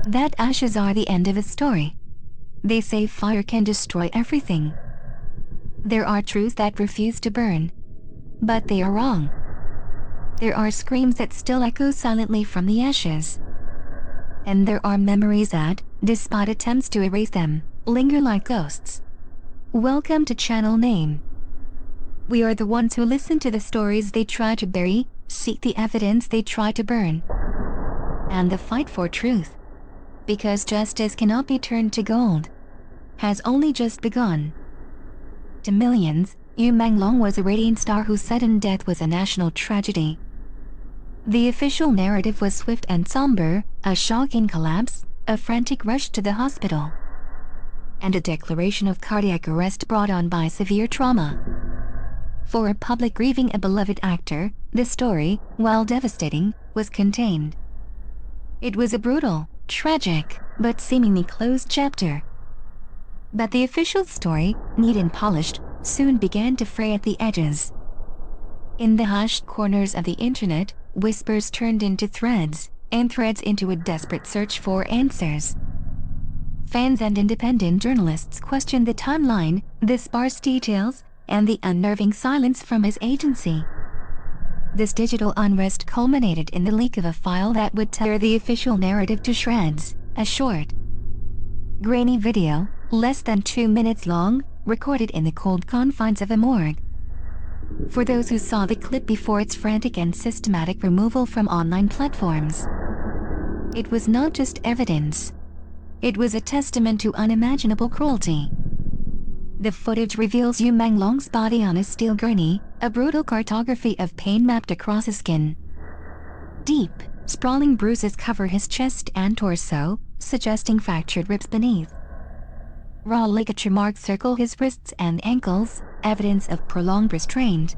that ashes are the end of a story. They say fire can destroy everything. There are truths that refuse to burn. But they are wrong. There are screams that still echo silently from the ashes. And there are memories that, despite attempts to erase them, linger like ghosts. Welcome to Channel Name. We are the ones who listen to the stories they try to bury, seek the evidence they try to burn, and the fight for truth. Because justice cannot be turned to gold, has only just begun. To millions, Yu Mang Long was a radiant star whose sudden death was a national tragedy. The official narrative was swift and somber, a shocking collapse, a frantic rush to the hospital, and a declaration of cardiac arrest brought on by severe trauma. For a public grieving a beloved actor, the story, while devastating, was contained. It was a brutal, tragic, but seemingly closed chapter. But the official story, neat and polished, soon began to fray at the edges. In the hushed corners of the internet, whispers turned into threads, and threads into a desperate search for answers. Fans and independent journalists questioned the timeline, the sparse details, and the unnerving silence from his agency. This digital unrest culminated in the leak of a file that would tear the official narrative to shreds, a short, grainy video, less than 2 minutes long, recorded in the cold confines of a morgue. For those who saw the clip before its frantic and systematic removal from online platforms, it was not just evidence. It was a testament to unimaginable cruelty. The footage reveals Yu Mang Long's body on a steel gurney, a brutal cartography of pain mapped across his skin. Deep, sprawling bruises cover his chest and torso, suggesting fractured ribs beneath. Raw ligature marks circle his wrists and ankles, evidence of prolonged restraint.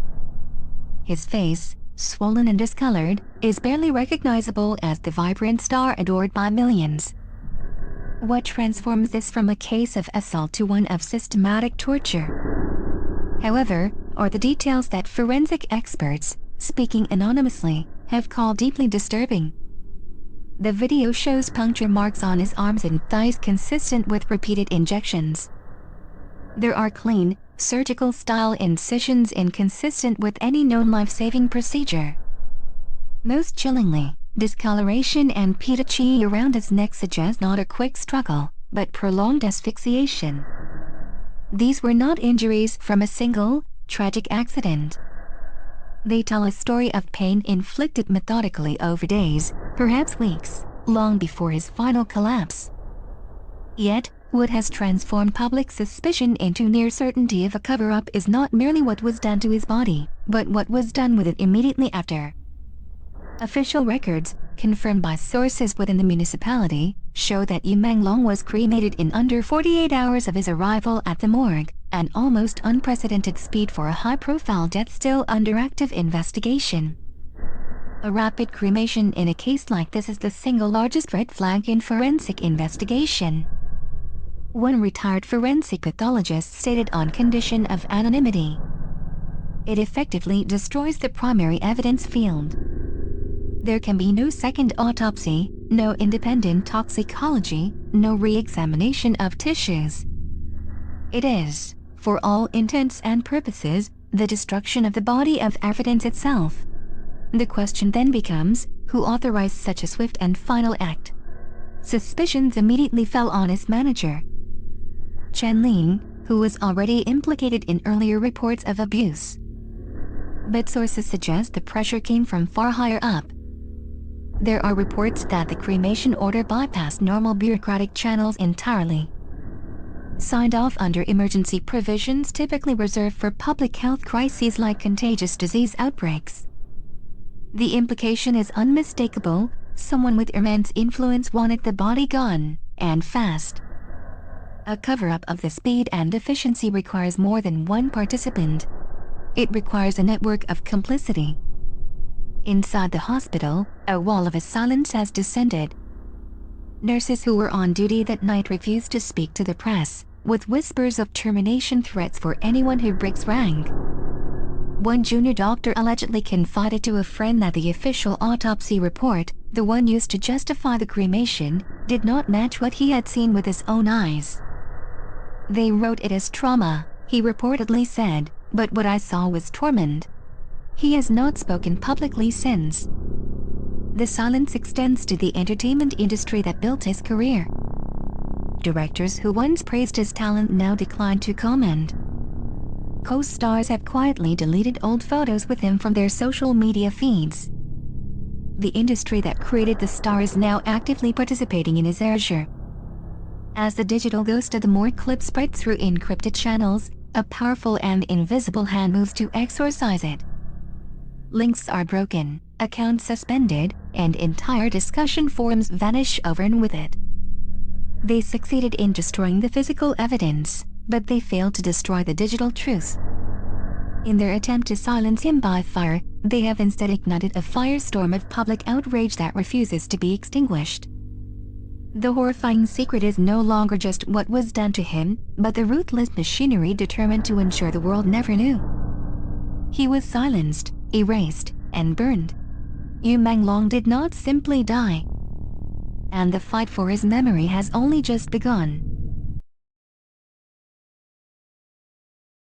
His face, swollen and discolored, is barely recognizable as the vibrant star adored by millions. What transforms this from a case of assault to one of systematic torture, however, are the details that forensic experts, speaking anonymously, have called deeply disturbing. The video shows puncture marks on his arms and thighs consistent with repeated injections. There are clean, surgical-style incisions inconsistent with any known life-saving procedure. Most chillingly, discoloration and pitachi around his neck suggest not a quick struggle, but prolonged asphyxiation. These were not injuries from a single, tragic accident. They tell a story of pain inflicted methodically over days, perhaps weeks, long before his final collapse. Yet, what has transformed public suspicion into near certainty of a cover-up is not merely what was done to his body, but what was done with it immediately after. Official records, confirmed by sources within the municipality, show that Yu Mang Long was cremated in under 48 hours of his arrival at the morgue, an almost unprecedented speed for a high-profile death still under active investigation. A rapid cremation in a case like this is the single largest red flag in forensic investigation. One retired forensic pathologist stated on condition of anonymity, "It effectively destroys the primary evidence field. There can be no second autopsy, no independent toxicology, no re-examination of tissues. It is, for all intents and purposes, the destruction of the body of evidence itself." The question then becomes, who authorized such a swift and final act? Suspicions immediately fell on his manager, Chen Ling, who was already implicated in earlier reports of abuse. But sources suggest the pressure came from far higher up. There are reports that the cremation order bypassed normal bureaucratic channels entirely, signed off under emergency provisions typically reserved for public health crises like contagious disease outbreaks. The implication is unmistakable: someone with immense influence wanted the body gone, and fast. A cover-up of the speed and efficiency requires more than one participant. It requires a network of complicity. Inside the hospital, a wall of silence has descended. Nurses who were on duty that night refused to speak to the press, with whispers of termination threats for anyone who breaks rank. One junior doctor allegedly confided to a friend that the official autopsy report, the one used to justify the cremation, did not match what he had seen with his own eyes. "They wrote it as trauma," he reportedly said, "but what I saw was torment." He has not spoken publicly since. The silence extends to the entertainment industry that built his career. Directors who once praised his talent now decline to comment. Co-stars have quietly deleted old photos with him from their social media feeds. The industry that created the star is now actively participating in his erasure. As the digital ghost of the Morgue clip spread through encrypted channels, a powerful and invisible hand moves to exorcise it. Links are broken, accounts suspended, and entire discussion forums vanish over and with it. They succeeded in destroying the physical evidence, but they failed to destroy the digital truth. In their attempt to silence him by fire, they have instead ignited a firestorm of public outrage that refuses to be extinguished. The horrifying secret is no longer just what was done to him, but the ruthless machinery determined to ensure the world never knew. He was silenced, erased, and burned. Yu Mang Long did not simply die. And the fight for his memory has only just begun.